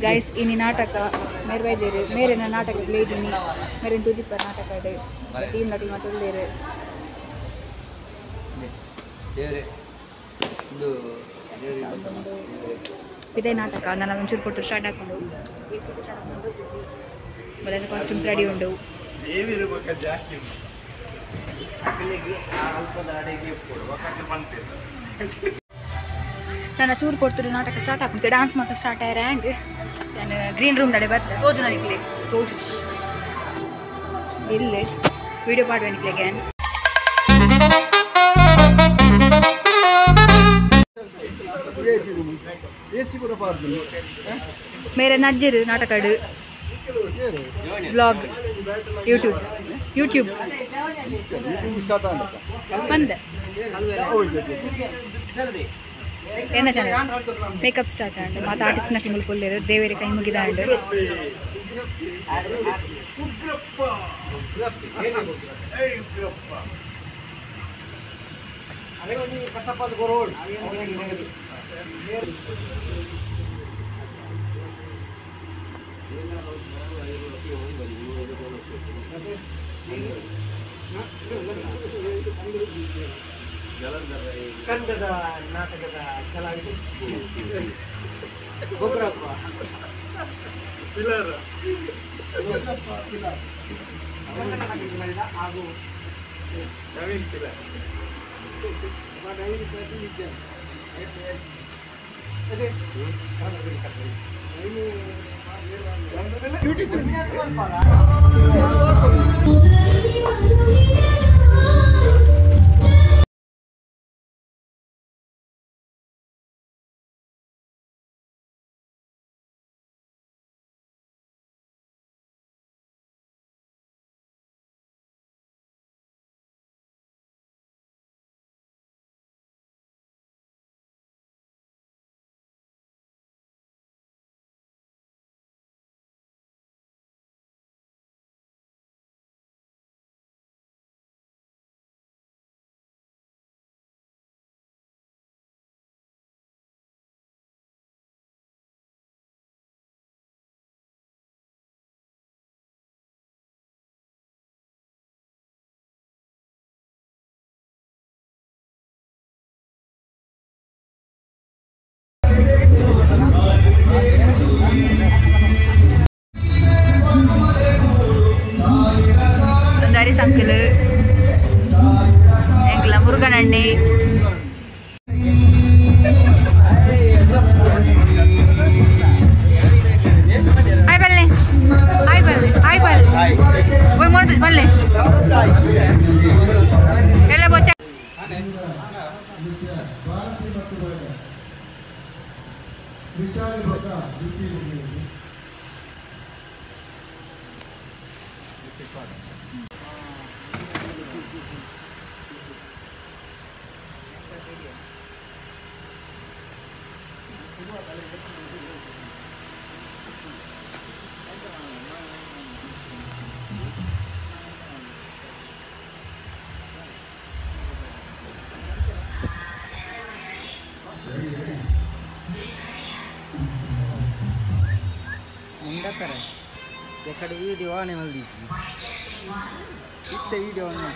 Guys ಇನಿ ನಾಟಕ ಮೇರೆ ಬೈದೇರು ಮೇರೆನ ನಾಟಕ ಪ್ಲೇದಿನಿ ಮೇರೆ ತುದಿಪ್ಪ ನಾಟಕ ಟೀಮ್ ಲಟಿ ಮಟ್ಟುಳ್ಳೇರು ಇದೇ ನಾಟಕ ನಾನು ಒಂಚೂರು ಕೊಟ್ಟು ಸ್ಟಾರ್ಟ್ ಹಾಕೊಂಡು ಮೊದಲ ಕಾಸ್ಟ್ಯೂಮ್ಸ್ ರೆಡಿ ಉಂಡು ನಾನು ಚೂರು ಕೊಡ್ತಿರು ನಾಟಕ ಸ್ಟಾರ್ಟ್ ಆಗ್ಬಿಟ್ಟು ಡ್ಯಾನ್ಸ್ ಮಾತ್ರ ಸ್ಟಾರ್ಟ್ ಆಯ್ರೆ ಆ್ಯಂಡ್ ನಾನು ಗ್ರೀನ್ ರೂಮ್ ನಡೆ ಬರ್ತೆ ರೋಜು ನನಗೆ ರೋಜು ಇಲ್ಲೇ ವೀಡಿಯೋ ಪಾಡುವನಿಕ್ಲೆ ಗ್ಯಾನ್ मेरे नज्जर नाटक ब्लॉग यूट्यूब बंद ಏನ ಚಾನಲ್ ಮೇಕಪ್ ಸ್ಟಾರ್ಟ್ ಆಂಡ್ ಮತ್ತು ಆರ್ಟಿಸ್ಟ್ನ ಕಿಂಗಲ್ ಪೊಲ್ಲೇರು ದೇವರ ಕೈ ಮುಗಿದ ಆಂಡ್ ಕನ್ನಡ ನಾಟಕದ ಕಲಾವಿದ ಗೊಬ್ಬರಪ್ಪ ಪಿಲ್ಲರ್ ಹಾಗೂ Naveen pillar dari sangkele engla murugananni hai balle voi molto balle ele bocca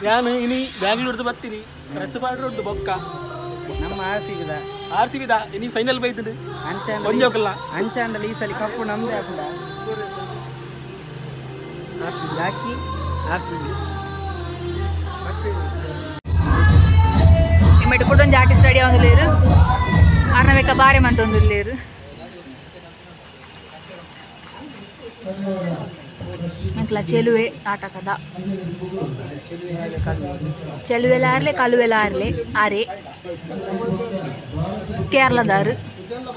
ನಾನು ಇನಿ ಬ್ಯಾಂಗ್ಳೂರ್ದು ಬರ್ತೀನಿ ಡ್ರೆಸ್ ಪಾಡ್ರೆ ಉಂಟು ಬೊಕ್ಕ ನಮ್ಮ ಆರ್ ಸಿ ಬಿದ ಇನಿ ಫೈನಲ್ ಬೈತದೆ ಕೊಂಜೋಕಲ್ಲ ಅಂಚಾಂಡಲ್ಲಿ ಈ ಸಲ ಕಪ್ಪು ನಮ್ದೇ ಹಾಕುದ ಹಾಕಿ ಇಮ್ಮಟ್ಟು ಕೂಡ ಒಂದು ಆರ್ಟಿಸ್ಟ್ ರೆಡಿ ಆಗೋದಿಲ್ಲೇರು ಅರ್ನಬೇಕ ಬಾರಿ ಮಂತೊಂದಿಲ್ಲೇರು ಅಂಕಲ ಚೆಲುವೆ ನಾಟಕದ ಚೆಲುವೆಲ ಆರ್ಲೆ ಕಲುವೆಲ ಆರ್ಲೆ ಆರೆ ಕೇರಳದಾರು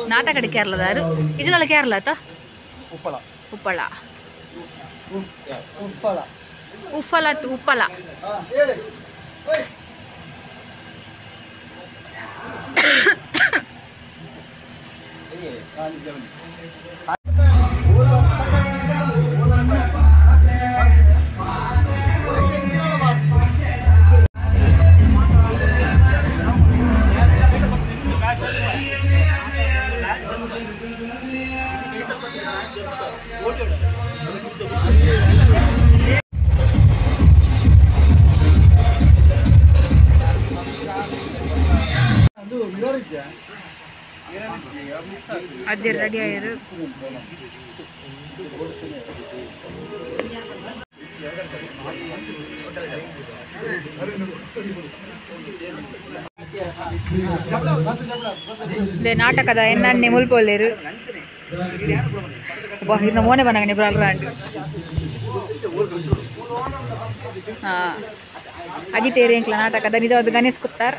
ನಾಟಕದ ಕೇರಳದಾರು ಇಜನಲ್ಲ ಕೇರಳ ಆತ ಉಪ್ಪಳ ಅಜ್ಜಿ ರೆಡಿ ಆಯ್ರು. ನಾಟಕದ ಎಣ್ಣೆ ಮುಲ್ಪೊಳ್ಳೇರು ಇನ್ನು ಮೋನೆ ಬನ್ನಗನೆ ಬರಲ್ರಾಂಡ್ ಅಜಿತೇರು ಎಂಕ್ಲ ನಾಟಕದ ನಿಜವಾದ ಗಣೇಶ್ ಕುತ್ತಾರ್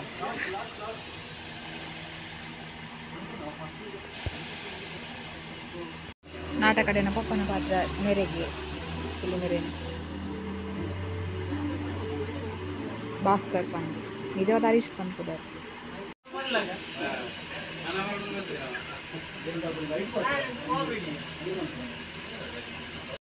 ನಾಟಕಡೆನ ಪಪ್ಪನ ಪಾತ್ರ ಮೆರೆಗೆ ಇಲ್ಲಿ ಮೆರೆ ಭಾಸ್ಕರ್ ಪಂಡ್ ನಿಜವಾದ ಹರೀಶ್ ಪಂಡ್ ಕುದಾರ್